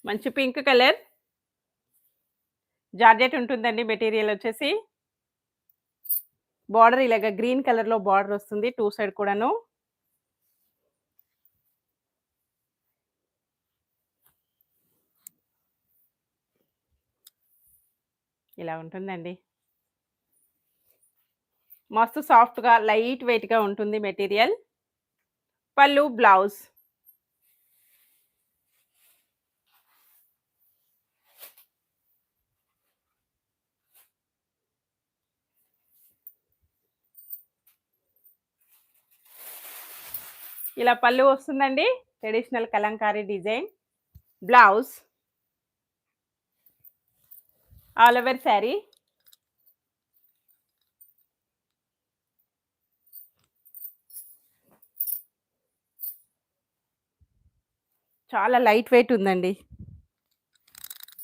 మంచి pink colour. Georgette ఉంటుందండి material వచ్చేసి. బోర్డర్ ఇలాగ గ్రీన్ కలర్‌లో బోర్డర్ వస్తుంది. 2 సైడ్ కూడాను. ఇలా ఉంటుందండి. మస్తు సాఫ్ట్‌గా, లైట్ వెయిట్‌గా ఉంటుంది మెటీరియల్. పళ్ళు, బ్లౌజ్. ఇలా పళ్ళు వస్తుందండి. Traditional Kalamkari design. Blouse. All over sari. చాలా లైట్ వెయిట్ ఉందండి.